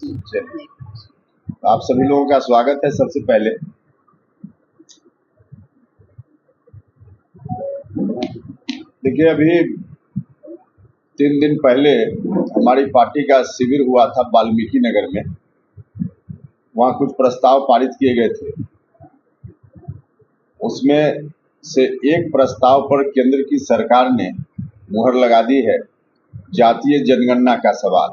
चलिए, आप सभी लोगों का स्वागत है। सबसे पहले देखिए, अभी 3 दिन पहले हमारी पार्टी का शिविर हुआ था वाल्मीकि नगर में। वहाँ कुछ प्रस्ताव पारित किए गए थे। उसमें से एक प्रस्ताव पर केंद्र की सरकार ने मुहर लगा दी है, जातीय जनगणना का सवाल।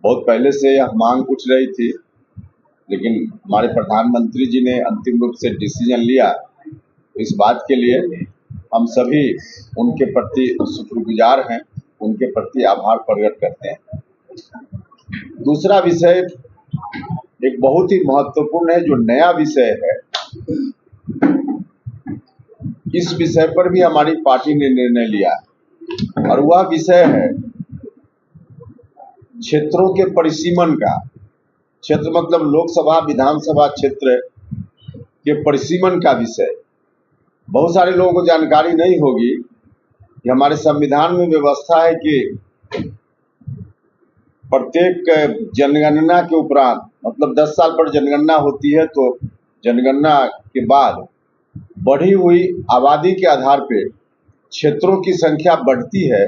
बहुत पहले से यह मांग उठ रही थी, लेकिन हमारे प्रधानमंत्री जी ने अंतिम रूप से डिसीजन लिया। इस बात के लिए हम सभी उनके प्रति शुक्रगुजार हैं, उनके प्रति आभार प्रकट करते हैं। दूसरा विषय एक बहुत ही महत्वपूर्ण है, जो नया विषय है। इस विषय पर भी हमारी पार्टी ने निर्णय लिया और वह विषय है क्षेत्रों के परिसीमन का। क्षेत्र मतलब लोकसभा विधानसभा क्षेत्र के परिसीमन का विषय। बहुत सारे लोगों को जानकारी नहीं होगी कि हमारे संविधान में व्यवस्था है कि प्रत्येक जनगणना के उपरांत, मतलब 10 साल पर जनगणना होती है, तो जनगणना के बाद बढ़ी हुई आबादी के आधार पर क्षेत्रों की संख्या बढ़ती है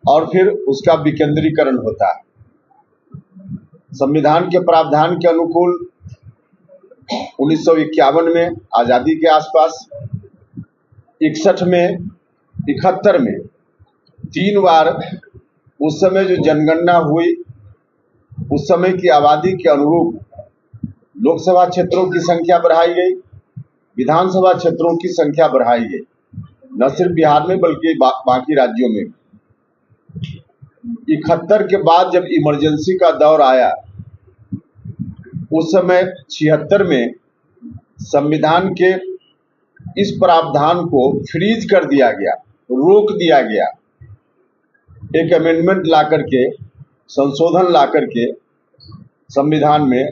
और फिर उसका विकेंद्रीकरण होता है। संविधान के प्रावधान के अनुकूल 1951 में आज़ादी के आसपास, 61 में, 71 में 3 बार उस समय जो जनगणना हुई, उस समय की आबादी के अनुरूप लोकसभा क्षेत्रों की संख्या बढ़ाई गई, विधानसभा क्षेत्रों की संख्या बढ़ाई गई, न सिर्फ बिहार में बल्कि बाकी राज्यों में। 71 के बाद जब इमरजेंसी का दौर आया, उस समय 76 में संविधान के इस प्रावधान को फ्रीज कर दिया गया, रोक दिया गया। एक अमेंडमेंट ला करके, संशोधन ला करके संविधान में,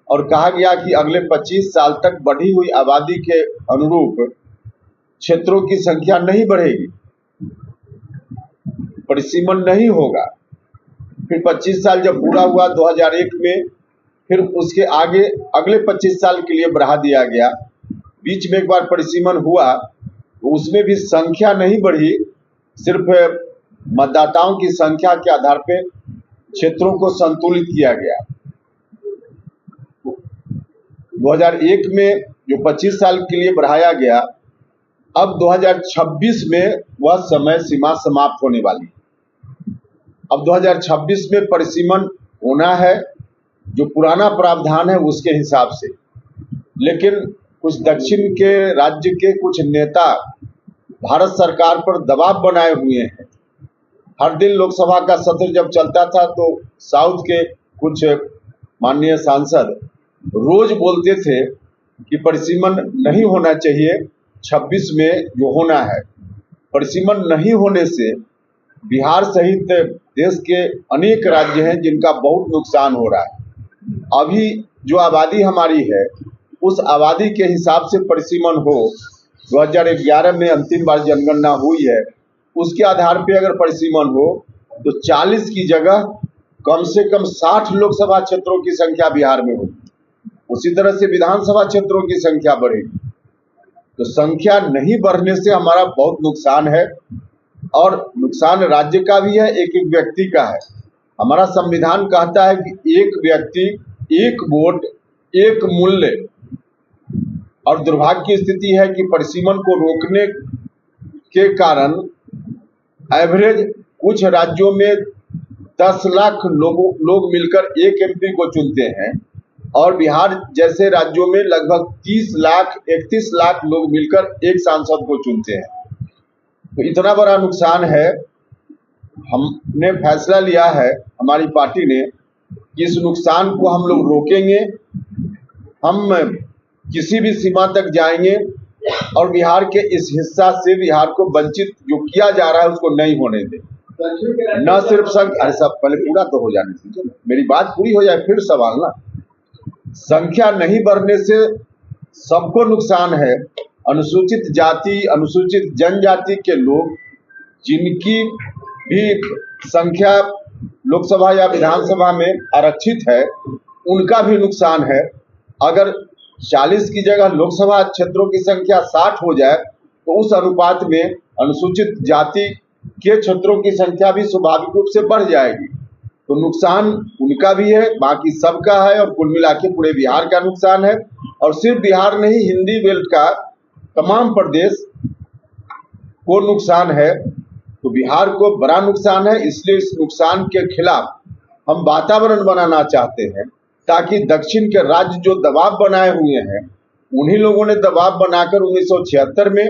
और कहा गया कि अगले 25 साल तक बढ़ी हुई आबादी के अनुरूप क्षेत्रों की संख्या नहीं बढ़ेगी, परिसीमन नहीं होगा। फिर 25 साल जब पूरा हुआ 2001 में, फिर उसके आगे अगले 25 साल के लिए बढ़ा दिया गया। बीच में एक बार परिसीमन हुआ, उसमें भी संख्या नहीं बढ़ी, सिर्फ मतदाताओं की संख्या के आधार पर क्षेत्रों को संतुलित किया गया। 2001 में जो 25 साल के लिए बढ़ाया गया, अब 2026 में वह समय सीमा समाप्त होने वाली है। अब 2026 में परिसीमन होना है, जो पुराना प्रावधान है उसके हिसाब से। लेकिन कुछ दक्षिण के राज्य के कुछ नेता भारत सरकार पर दबाव बनाए हुए हैं। हर दिन लोकसभा का सत्र जब चलता था, तो साउथ के कुछ माननीय सांसद रोज बोलते थे कि परिसीमन नहीं होना चाहिए, 26 में जो होना है। परिसीमन नहीं होने से बिहार सहित देश के अनेक राज्य हैं जिनका बहुत नुकसान हो रहा है। अभी जो आबादी हमारी है, उस आबादी के हिसाब से परिसीमन हो। 2011 में अंतिम बार जनगणना हुई है, उसके आधार पर अगर परिसीमन हो तो 40 की जगह कम से कम 60 लोकसभा क्षेत्रों की संख्या बिहार में होगी। उसी तरह से विधानसभा क्षेत्रों की संख्या बढ़ेगी। तो संख्या नहीं बढ़ने से हमारा बहुत नुकसान है, और नुकसान राज्य का भी है, एक एक व्यक्ति का है। हमारा संविधान कहता है कि एक व्यक्ति, एक वोट, एक मूल्य। और दुर्भाग्य की स्थिति है कि परिसीमन को रोकने के कारण एवरेज कुछ राज्यों में 10 लाख लोग मिलकर एक एमपी को चुनते हैं, और बिहार जैसे राज्यों में लगभग 30 लाख 31 लाख लोग मिलकर एक सांसद को चुनते हैं। तो इतना बड़ा नुकसान है। हमने फैसला लिया है, हमारी पार्टी ने, कि इस नुकसान को हम लोग रोकेंगे। हम किसी भी सीमा तक जाएंगे और बिहार के इस हिस्सा से बिहार को वंचित जो किया जा रहा है उसको नहीं होने दें। न सिर्फ अरे सब पहले पूरा तो हो जाने दीजिए, मेरी बात पूरी हो जाए फिर सवाल ना। संख्या नहीं बढ़ने से सबको नुकसान है। अनुसूचित जाति, अनुसूचित जनजाति के लोग, जिनकी भी संख्या लोकसभा या विधानसभा में आरक्षित है उनका भी नुकसान है। अगर 40 की जगह लोकसभा क्षेत्रों की संख्या 60 हो जाए तो उस अनुपात में अनुसूचित जाति के क्षेत्रों की संख्या भी स्वाभाविक रूप से बढ़ जाएगी। तो नुकसान उनका भी है, बाकी सबका है और कुल मिला के पूरे बिहार का नुकसान है। और सिर्फ बिहार नहीं, हिंदी बेल्ट का तमाम प्रदेश को नुकसान है। तो बिहार को बड़ा नुकसान है। इसलिए इस नुकसान के खिलाफ हम वातावरण बनाना चाहते हैं ताकि दक्षिण के राज्य जो दबाव बनाए हुए हैं, उन्हीं लोगों ने दबाव बनाकर 1976 में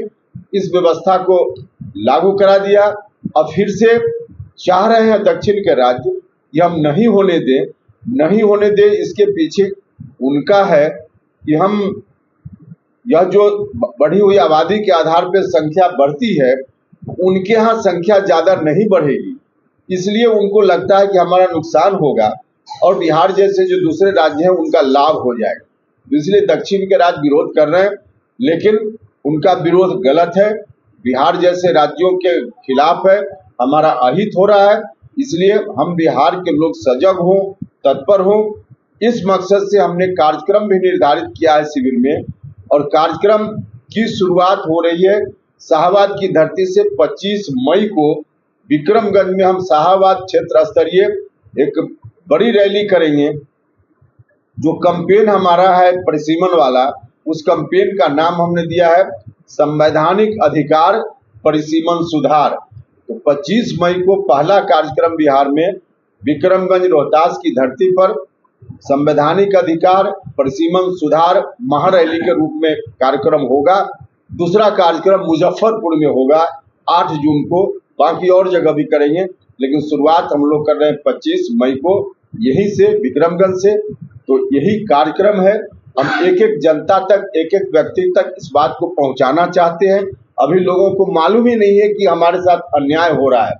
इस व्यवस्था को लागू करा दिया। अब फिर से चाह रहे हैं दक्षिण के राज्य ये हम नहीं होने दें। इसके पीछे उनका है कि हम यह जो बढ़ी हुई आबादी के आधार पर संख्या बढ़ती है, उनके यहाँ संख्या ज्यादा नहीं बढ़ेगी, इसलिए उनको लगता है कि हमारा नुकसान होगा और बिहार जैसे जो दूसरे राज्य हैं उनका लाभ हो जाएगा। इसलिए दक्षिण के राज्य विरोध कर रहे हैं, लेकिन उनका विरोध गलत है, बिहार जैसे राज्यों के खिलाफ है, हमारा अहित हो रहा है। इसलिए हम बिहार के लोग सजग हों, तत्पर हों। इस मकसद से हमने कार्यक्रम भी निर्धारित किया है शिविर में, और कार्यक्रम की शुरुआत हो रही है शाहबाद की धरती से 25 मई को विक्रमगंज में हम शाहबाद क्षेत्र स्तरीय एक बड़ी रैली करेंगे। जो कैंपेन हमारा है परिसीमन वाला, उस कैंपेन का नाम हमने दिया है संवैधानिक अधिकार परिसीमन सुधार। तो 25 मई को पहला कार्यक्रम बिहार में विक्रमगंज रोहतास की धरती पर संवैधानिक अधिकार परिसीमन सुधार महारैली के रूप में कार्यक्रम होगा। दूसरा कार्यक्रम मुजफ्फरपुर में होगा 8 जून को, बाकी और जगह भी करेंगे, लेकिन शुरुआत हम लोग कर रहे हैं 25 मई को यहीं से, विक्रमगंज से। तो यही कार्यक्रम है। हम एक एक जनता तक, एक एक व्यक्ति तक इस बात को पहुंचाना चाहते हैं। अभी लोगों को मालूम ही नहीं है कि हमारे साथ अन्याय हो रहा है।